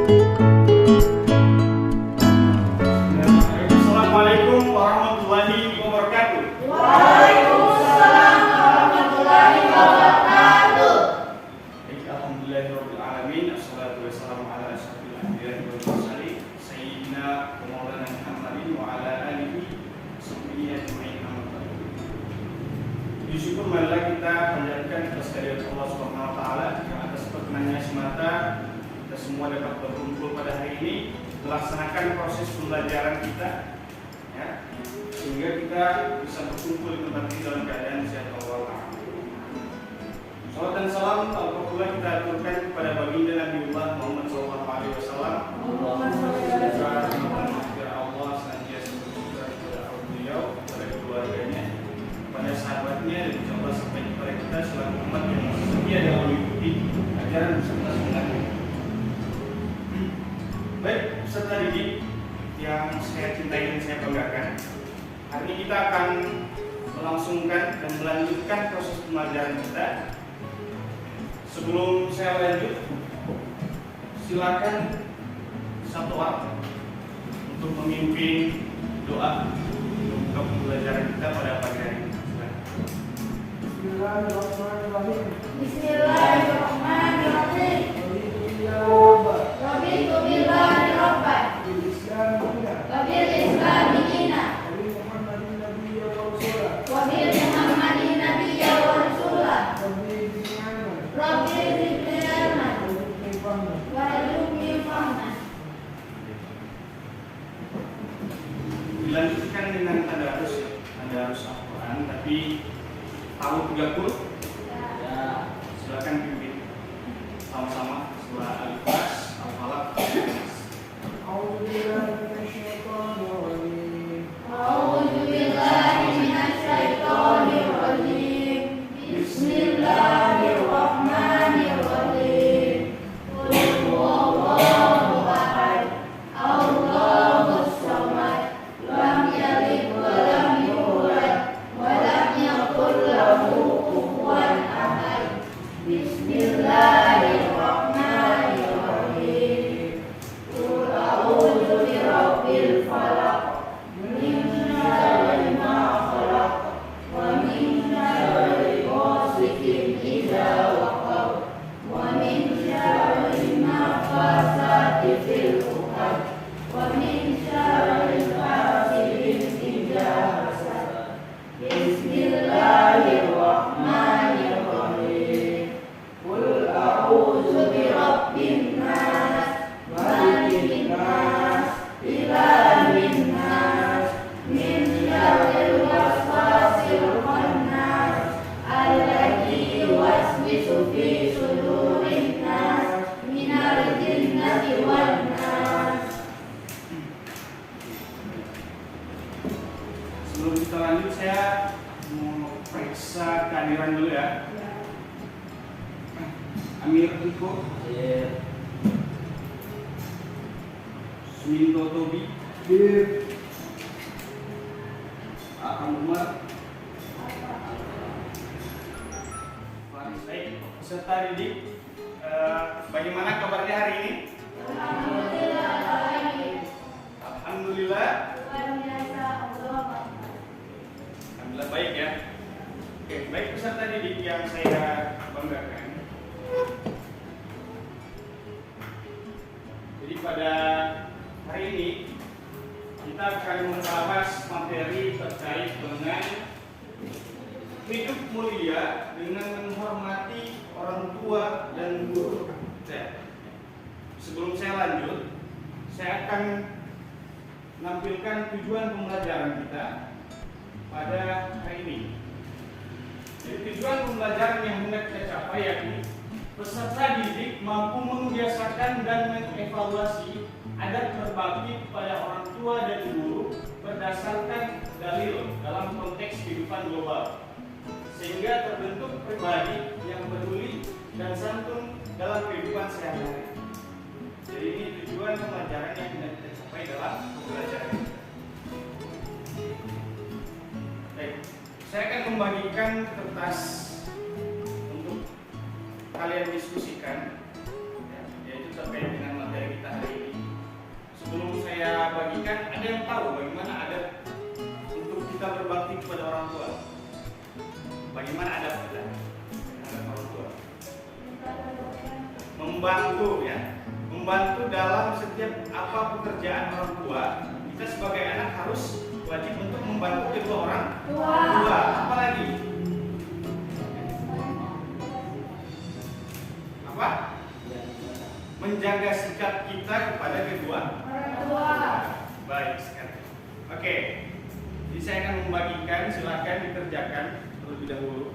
Assalamualaikum warahmatullahi wabarakatuh. Waalaikumsalam warahmatullahi wabarakatuh. Alhamdulillahirabbil alamin. Assalatu wassalamu ala asyrofil anbiya'i wal mursalin sayyidina wa maulana Muhammadin wa ala alihi washabbihi ajma'in. Syukur marilah kita panjatkan atas kehadirat Allah Subhanahu wa taala yang atas perkenannya semata kita semua dapat berkumpul pada hari ini melaksanakan proses pembelajaran kita, ya, sehingga kita bisa berkumpul di tempat ini dalam keadaan sehat walafiat. Salam dan salam alhamdulillah kita aturkan kepada baginda Nabiullah Muhammad SAW. Semoga Allah senantiasa bersyukur kepada beliau, kepada keluarganya, kepada sahabatnya, dan insyaallah sampai kepada kita selaku umat yang setia dalam mengikuti ajaran beserta sunnahnya. Baik, peserta didik yang saya cintai dan saya banggakan, hari ini kita akan melangsungkan dan melanjutkan proses pembelajaran kita. Sebelum saya lanjut, silakan satu orang untuk memimpin doa untuk buka pembelajaran kita pada pagi hari ini. Bismillahirrahmanirrahim. Bismillahirrahmanirrahim. Raditu billahi rabban. Wabil islami dinan. Wabil Muhammadin nabiyya wa rasulah. Rabbil zidni ilman. Warzuqni fahman. Dilanjutkan dengan tadarus Al-Quran, tapi tahun 30. Ya, silakan pimpin sama-sama surah Al-Ikhlas, Al-Falaq, Al-Nas. A'udzu billahi minasyaitonir rajim. Bismillahirrahmanirrahim. Qul huwallahu ahad. Allahus samad. Lam yalid wa lam yulad wa lam yakul lahu kufuwan ahad. Bismillahirrahmanirrahim. Qul a'udzu birabbil falaq. Min syarri ma khalaq. Wa min syarri ghasiqin idza waqab. Wa min syarri nafasati fil 'uqad. Wa min syarri hasidin idza hasad. Bismillahirrahmanirrahim. Qul a'udzu birabbin nas, malikin nas, ilahin nas, min syarril waswasil khannas, alladzi yuwaswisu fi sudurin nas, minal jinnati wan nas. Sebelum kita lanjut, saya mau periksa kehadiran dulu ya. Amir Iko, Suminto Tobi, Akang Umar, Faris. Baik, peserta didik, bagaimana kabarnya hari ini? Alhamdulillah baik. Alhamdulillah. Luar biasa Allah. Alhamdulillah baik ya. Oke, baik peserta didik yang saya banggakan. Jadi pada hari ini kita akan membahas materi terkait dengan hidup mulia dengan menghormati orang tua dan guru. Sebelum saya lanjut, saya akan menampilkan tujuan pembelajaran kita pada hari ini. Jadi tujuan pembelajaran yang hendak kita capai yakni peserta didik mampu membiasakan dan mengevaluasi adat berbakti kepada orang tua dan guru berdasarkan dalil dalam konteks kehidupan global, sehingga terbentuk pribadi yang peduli dan santun dalam kehidupan sehari-hari. Jadi ini tujuan pembelajaran yang hendak kita capai dalam pembelajaran ini. Baik, saya akan membagikan kertas untuk kalian diskusikan, yaitu terkait dengan materi kita hari membagikan, ada yang tahu bagaimana adat untuk kita berbakti kepada orang tua? Bagaimana adat kita terhadap orang tua? Membantu ya, membantu dalam setiap apa pekerjaan orang tua. Kita sebagai anak harus wajib untuk membantu kedua orang tua. Apalagi? Apa? Menjaga sikap kita kepada kedua orang tua. Baik sekali. Oke. Jadi saya akan membagikan, silakan dikerjakan terlebih dahulu.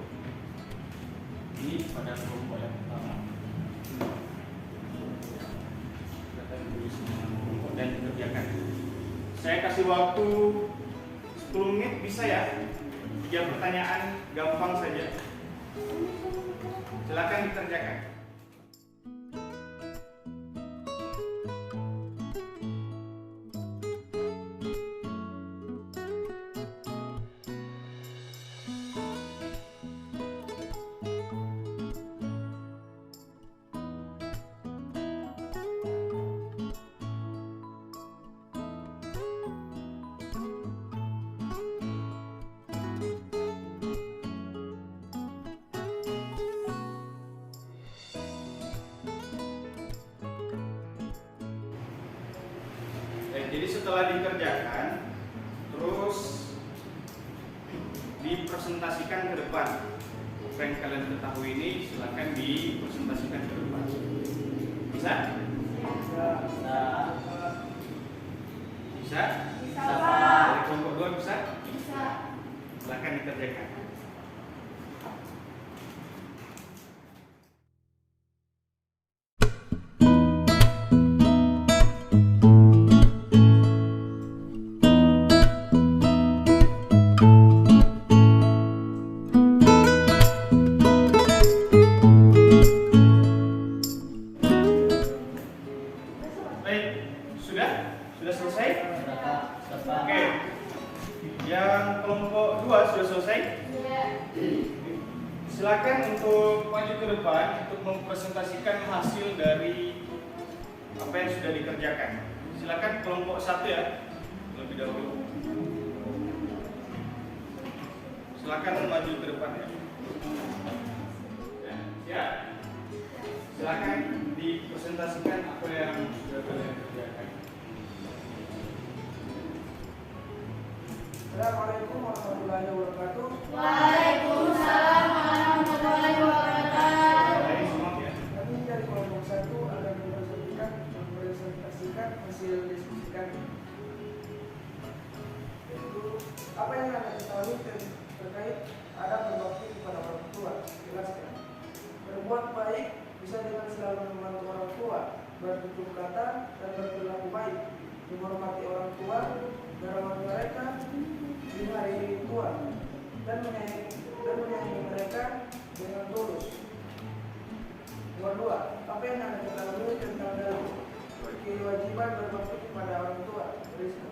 Ini pada kelompok yang pertama. Silakan tulis kelompok dan dikerjakan. Saya kasih waktu 10 menit, bisa ya? 3 pertanyaan gampang saja. Silakan dikerjakan. Jadi setelah dikerjakan, terus dipresentasikan ke depan. Apa yang kalian ketahui ini silakan dipresentasikan ke depan. Bisa? Bisa? Bisa. Dari kelompok 2 bisa? Bisa. Silakan dikerjakan. Sudah selesai? Oke. Yang kelompok 2 sudah selesai? Silakan untuk maju ke depan untuk mempresentasikan hasil dari apa yang sudah dikerjakan. Silakan kelompok 1 ya, lebih dahulu. Silakan maju ke depan ya. Ya. Silakan dipresentasikan apa yang sudah kalian kerjakan. Assalamualaikum warahmatullahi wabarakatuh. Waalaikumsalam warahmatullahi wabarakatuh. Baik, semangat ya. Kami dari kelompok 1 akan mempresentasikan hasil diskusi kami. Yaitu apa yang Anda ketahui terkait adab berbakti kepada orang tua. Jelaskan. Berbuat baik bisa dengan selalu membantu orang tua, bertutur kata dan berperilaku baik, menghormati orang tua, merawat mereka di hari tua, dan menyayangi mereka dengan tulus. Nomor 2, apa yang Anda ketahui tentang kewajiban berbakti kepada orang tua? Tuliskan.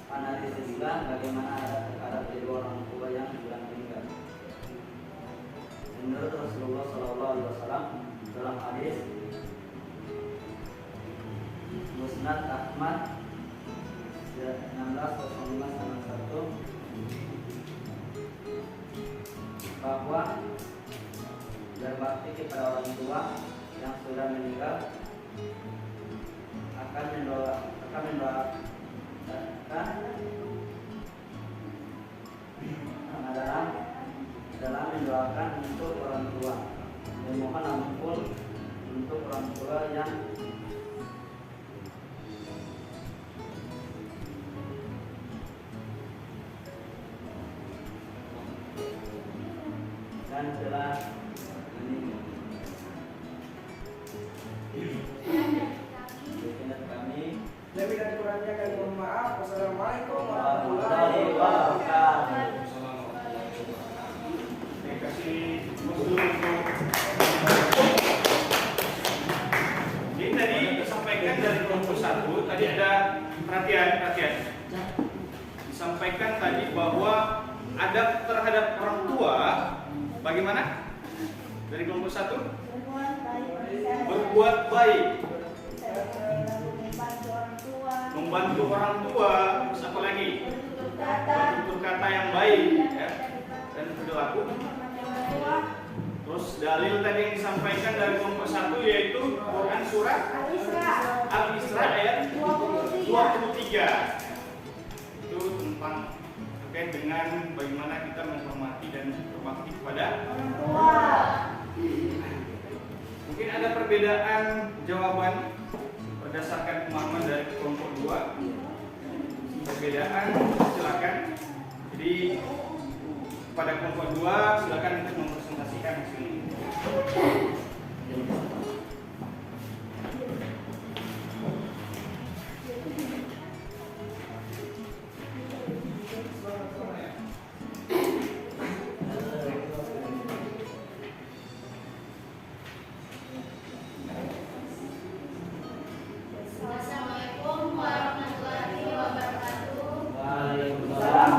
Analisis juga bagaimana adab kedua orang tua yang sudah meninggal. Menurut Rasulullah SAW dalam hadis Musnad Ahmad 160591, tua, berbakti kepada orang tua yang sudah meninggal, akan dalam mendoakan untuk orang tua, memohon ampun untuk orang tua yang dan telah meninggal. Sekian kami. Lebih dan kurangnya kami mohon maaf. Wassalamualaikum Warahmatullahi warahmatullahi wabarakatuh. Assalamualaikum. Terima kasih Mas Dul untuk ini tadi disampaikan dari kelompok 1. Tadi ada perhatian. Disampaikan tadi bahwa adab terhadap orang tua bagaimana? Dari kelompok 1 berbuat baik, membantu orang tua, terus apa lagi? Bertutur kata yang baik, ya, dan berlaku. Terus dalil tadi yang disampaikan dari kelompok 1 yaitu Quran surat Al-Isra ayat 23. Itu tentang terkait dengan bagaimana kita menghormati dan berbakti kepada orang tua. Mungkin ada perbedaan jawaban berdasarkan pemahaman dari kelompok 2. Perbedaan silakan. Jadi pada kelompok 2 silakan untuk mempresentasikan di sini. Assalamualaikum warahmatullahi wabarakatuh. Waalaikumsalam.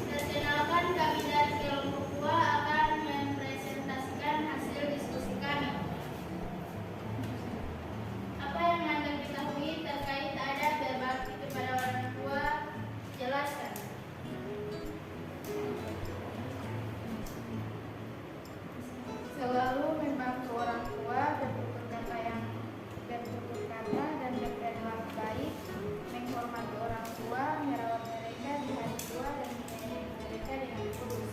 Perkenalkan, kami dari kelompok 2 akan mempresentasikan hasil diskusi kami. Apa yang Anda ketahui terkait adab berbakti kepada orang tua? Jelaskan. Selalu membantu orang tua, bertutur kata dan berperilaku baik, menghormati orang tua, merawat mereka di hari tua dan menyayangi mereka dengan tulus.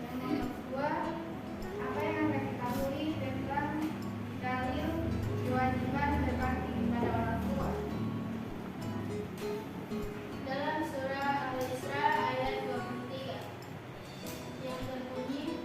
Yang nomor 2, apa yang Anda ketahui tentang dalil kewajiban berbakti kepada orang tua? Dalam surah Al-Isra ayat 23 yang berbunyi,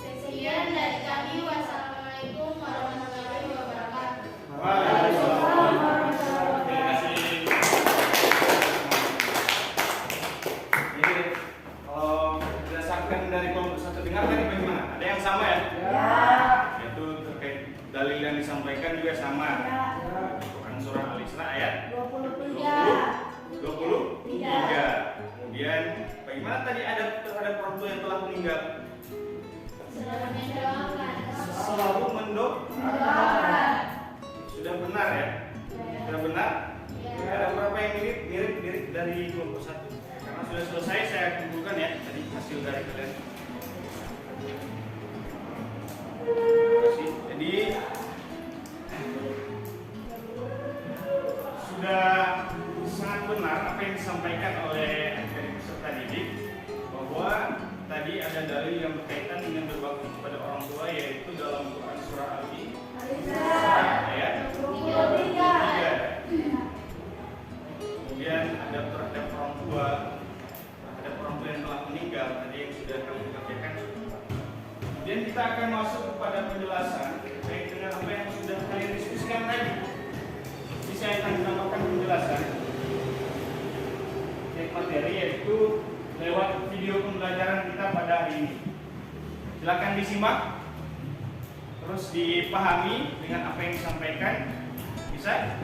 sekian dari kami. Wassalamualaikum warahmatullahi wabarakatuh. Terima kasih. Jadi kalau berdasarkan dari kelompok 1 dengar tadi bagaimana? Ada yang sama ya? Yaitu terkait dalil yang disampaikan juga sama. Ya. Quran surah Al-Isra ayat 23. 23. Kemudian bagaimana tadi ada terhadap orang tua yang telah meninggal? Selalu mendoakan. Sudah benar ya? Sudah benar? Ada berapa yang mirip dari 21? Karena sudah selesai saya kumpulkan ya tadi hasil dari kalian. Terima kasih. Jadi sudah sangat benar apa yang disampaikan oleh peserta didik bahwa tadi ada dalil yang berkaitan dengan berbakti kepada orang tua, yaitu dalam Quran surah Al-Isra ayat 23. Kemudian ada terhadap orang tua yang telah meninggal tadi yang sudah kami bacakan. Kemudian kita akan masuk kepada penjelasan terkait dengan apa yang sudah kalian diskusikan tadi. Jadi saya akan menambahkan penjelasan materi, yaitu lewat video pembelajaran kita pada hari ini. Silakan disimak, terus dipahami dengan apa yang disampaikan. Bisa?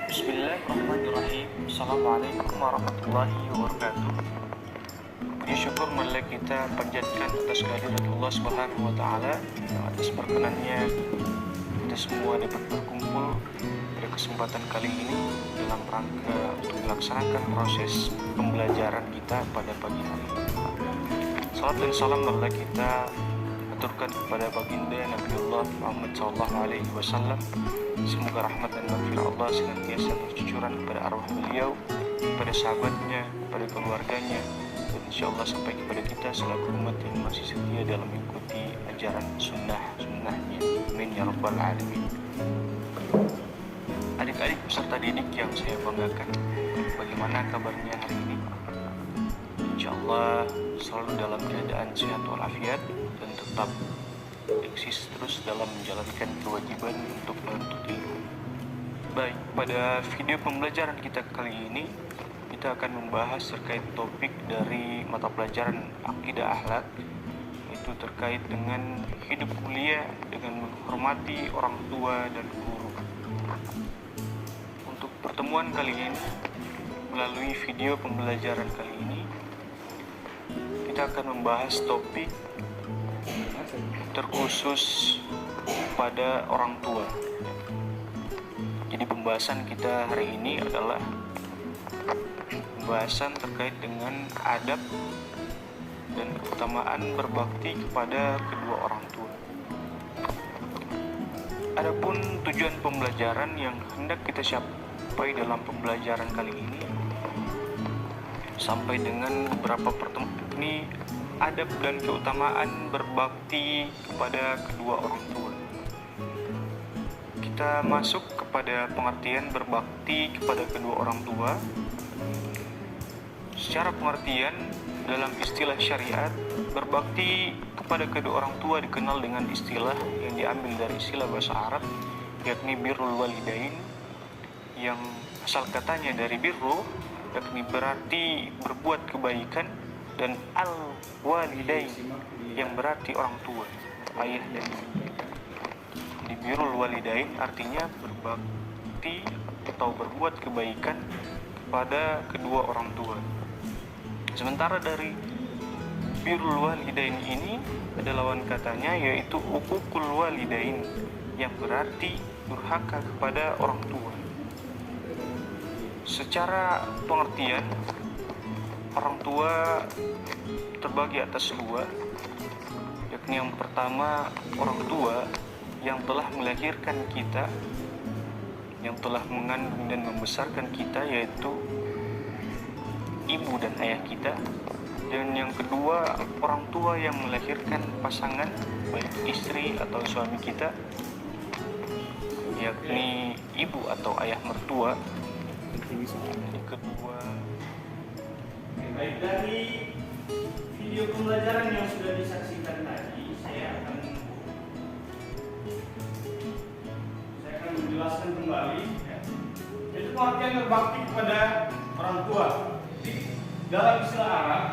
Bismillahirrahmanirrahim. Assalamualaikum warahmatullahi wabarakatuh. Puji syukur marilah kita panjatkan atas kehadirat Allah Subhanahu wa taala yang atas perkenannya kita semua dapat berkumpul pada kesempatan kali ini dalam rangka untuk melaksanakan proses pembelajaran kita pada pagi hari. Salam dan salam marilah kita aturkan kepada baginda Nabiullah Muhammad SAW. Semoga rahmat dan maghfirah Allah senantiasa bercucuran kepada arwah beliau, kepada sahabatnya, kepada keluarganya, dan insyaAllah sampai kepada kita selaku umat yang masih setia dalam mengikuti ajaran sunnahnya. Amin ya rabbal alamin. Adik-adik peserta didik yang saya banggakan, bagaimana kabarnya hari ini? InsyaAllah selalu dalam keadaan sehat walafiat dan tetap eksis terus dalam menjalankan kewajiban untuk menuntut ilmu. Baik, pada video pembelajaran kita kali ini kita akan membahas terkait topik dari mata pelajaran akidah akhlak, yaitu terkait dengan hidup kuliah dengan menghormati orang tua dan guru. Untuk pertemuan kali ini, melalui video pembelajaran kali ini kita akan membahas topik terkhusus pada orang tua. Jadi pembahasan kita hari ini adalah pembahasan terkait dengan adab dan keutamaan berbakti kepada kedua orang tua. Adapun tujuan pembelajaran yang hendak kita capai dalam pembelajaran kali ini sampai dengan beberapa pertemuan ini, adab dan keutamaan berbakti kepada kedua orang tua. Kita masuk kepada pengertian berbakti kepada kedua orang tua. Secara pengertian dalam istilah syariat, berbakti kepada kedua orang tua dikenal dengan istilah yang diambil dari istilah bahasa Arab, yakni birrul walidain, yang asal katanya dari birru, yakni berarti berbuat kebaikan, dan al-walidain yang berarti orang tua, ayah dan ibu. Di birrul walidain artinya berbakti atau berbuat kebaikan kepada kedua orang tua. Sementara dari birrul walidain ini ada lawan katanya, yaitu uququl walidain yang berarti durhaka kepada orang tua. Secara pengertian, orang tua terbagi atas dua, yakni yang pertama orang tua yang telah melahirkan kita, yang telah mengandung dan membesarkan kita, yaitu ibu dan ayah kita. Dan yang kedua orang tua yang melahirkan pasangan, baik istri atau suami kita, yakni ibu atau ayah mertua. Yang kedua, baik, dari video pembelajaran yang sudah disaksikan tadi, saya akan menjelaskan kembali ya. Jadi pengertian berbakti kepada orang tua. Jadi, dalam istilah Arab,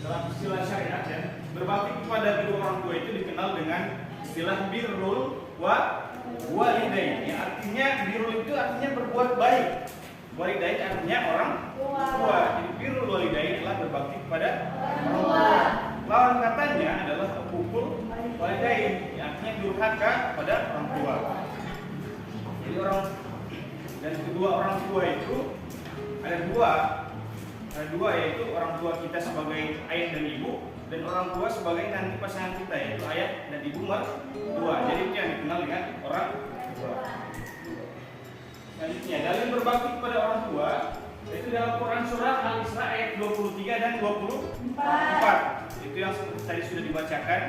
dalam istilah syariat ya, berbakti kepada kedua orang tua itu dikenal dengan istilah birrul walidain. Ya, artinya birrul itu artinya berbuat baik. Walidain artinya orang tua. Jadi birrul walidain adalah berbakti kepada orang tua. Lawan katanya adalah hukukul walidain, artinya durhaka kepada orang tua. Jadi dan kedua orang tua itu ada dua yaitu orang tua kita sebagai ayah dan ibu, dan orang tua sebagai nanti pasangan kita yaitu ayah dan ibu mertua. Jadi itu yang dikenal dengan orang tua. Selanjutnya, dalil berbakti kepada orang tua itu dalam Quran surah Al-Isra ayat 23 dan 24. Itu yang tadi sudah dibacakan.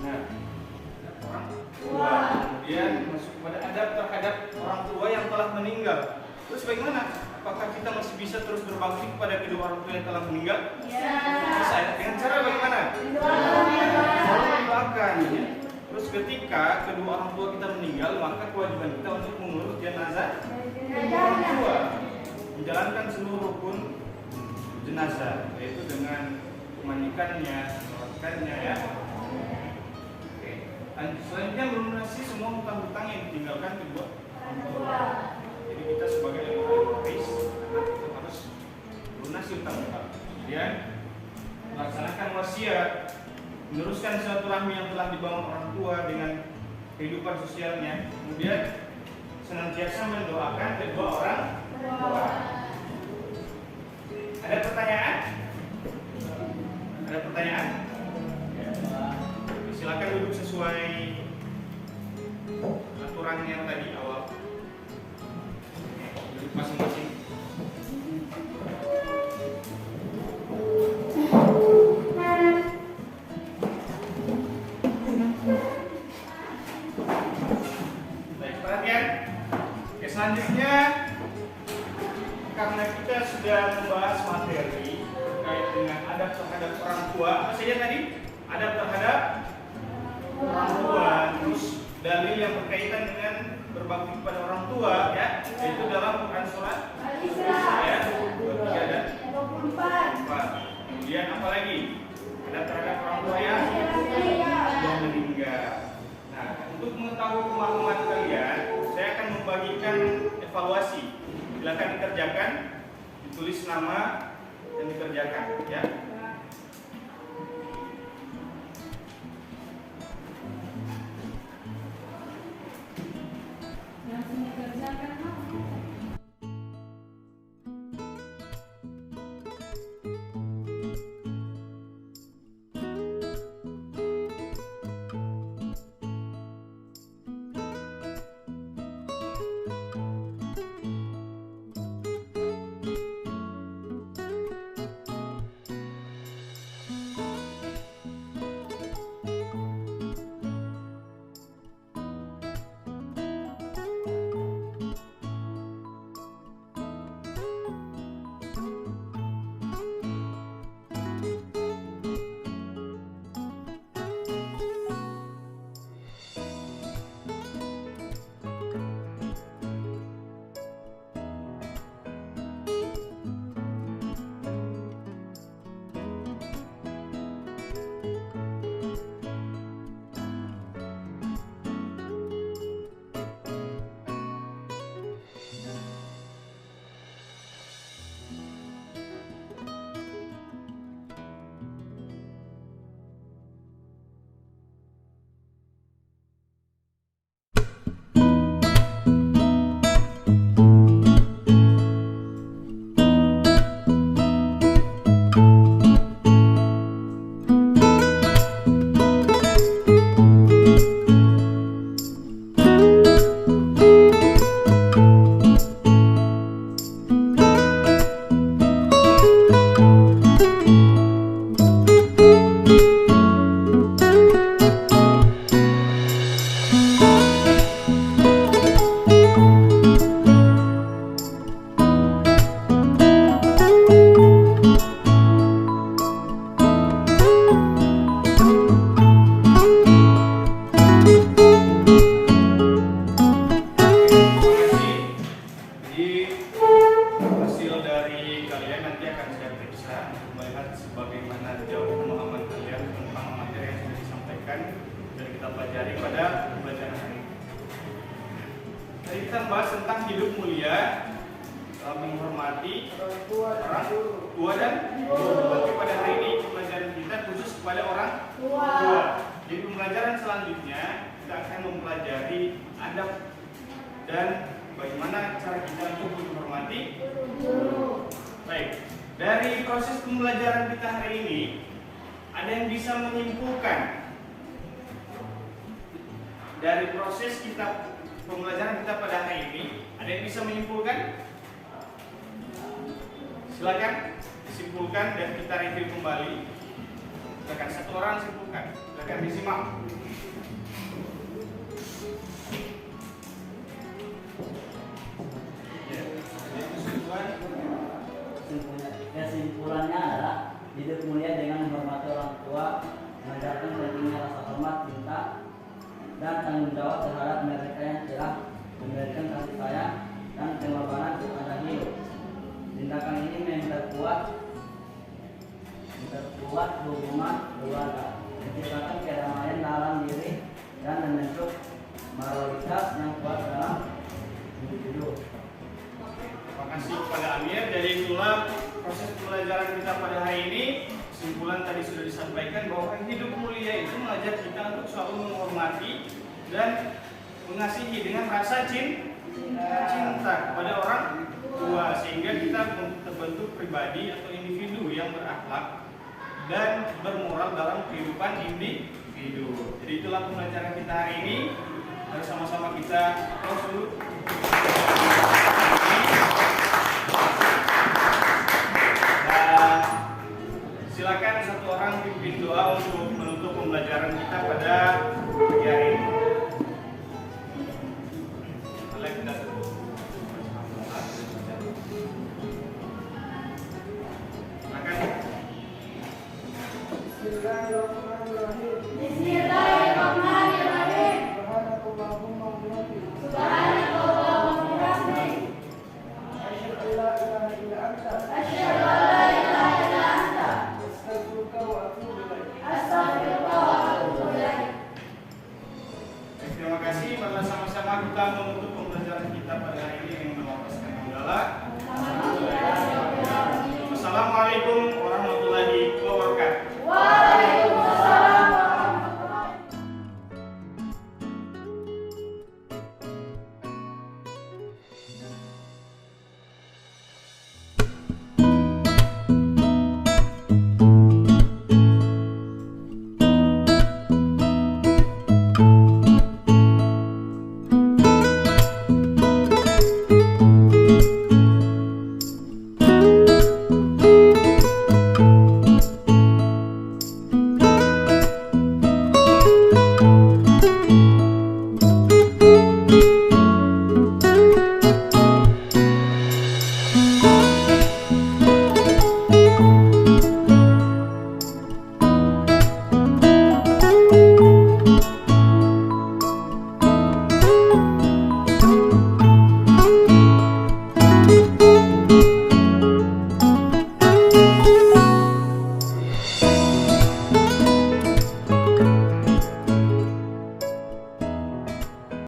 Nah, orang tua. Kemudian masuk kepada adab terhadap orang tua yang telah meninggal. Terus bagaimana? Apakah kita masih bisa terus berbakti kepada kedua orang tua yang telah meninggal? Bisa. Dengan cara bagaimana? Mendoakan. Ya. Terus ketika kedua orang tua kita meninggal, maka kewajiban kita untuk mengurus jenazah orang tua, menjalankan seluruh rukun jenazah, yaitu dengan memandikannya, menyolatkannya ya. Selanjutnya melunasi semua hutang-hutang yang ditinggalkan kedua orang tua. Jadi kita sebagai waris itu harus melunasi hutang-hutang. Kemudian melaksanakan wasiat, meneruskan silaturahmi yang telah dibangun orang tua dengan kehidupan sosialnya. Kemudian senantiasa mendoakan kedua orang tua. Ada pertanyaan? Ada pertanyaan? Silakan duduk sesuai aturan yang tadi awal. Duduk masing-masing. Baik, perhatian. Oke, selanjutnya karena kita sudah membahas materi terkait dengan adab terhadap orang tua, apa saja tadi? Adab terhadap orang tua, terus dalil yang berkaitan dengan berbakti kepada orang tua ya, yaitu dalam Quran surah Al-Isra ya, 23 dan 24. Kemudian apa lagi? Adab terhadap orang tua yang sudah meninggal. Nah, untuk mengetahui pemahaman kalian, saya akan membagikan evaluasi. Silakan dikerjakan, ditulis nama dan dikerjakan ya. pelajari pada pembelajaran hari ini. Tadi kita bahas tentang hidup mulia, menghormati orang tua dan guru. tua dan guru. Tapi pada hari ini pembelajaran kita khusus kepada orang tua. Di pembelajaran selanjutnya kita akan mempelajari adab dan bagaimana cara kita untuk menghormati guru. Baik, dari proses pembelajaran kita hari ini ada yang bisa menyimpulkan dari proses kita pembelajaran kita pada hari ini, ada yang bisa menyimpulkan? Silakan disimpulkan dan kita review kembali. Silakan satu orang simpulkan. Silakan disimak. Ya, jadi kesimpulan. Kesimpulannya adalah hidup mulia dengan menghormati orang tua, mengajarkan pentingnya rasa hormat, cinta, dan tanggung jawab terhadap mereka yang telah memberikan kasih sayang dan pengorbanan kepada hidup. Tindakan ini memperkuat hubungan keluarga, menciptakan kedamaian dalam diri, dan membentuk moralitas yang kuat dalam individu. Terima kasih kepada Amir. Jadi itulah proses pembelajaran kita pada hari ini. Kesimpulan tadi sudah disampaikan bahwa hidup mulia itu mengajar kita untuk selalu menghormati dan mengasihi dengan rasa cinta kepada orang tua, sehingga kita terbentuk pribadi atau individu yang berakhlak dan bermoral dalam kehidupan individu. Jadi itulah pembelajaran kita hari ini. Mari sama-sama kita close dulu. Dan silakan satu orang pimpin doa untuk menutup pembelajaran kita pada pagi hari ini. Boleh kita tutup. Silakan. Bismillahirrahmanirrahim. Bismillahirrahmanirrahim. Subhanakallahumma wa bihamdika. Subhanakallahumma wa bihamdik. Asyhadu an la ilaha illa anta. Asyhadu an la ilaha illa anta. Astaghfiruka wa atubu ilaik. Astaghfirullah wa atubu ilaik. Terima kasih. Mari sama-sama kita menutup pembelajaran kita pada hari ini dengan melafazkan hamdalah.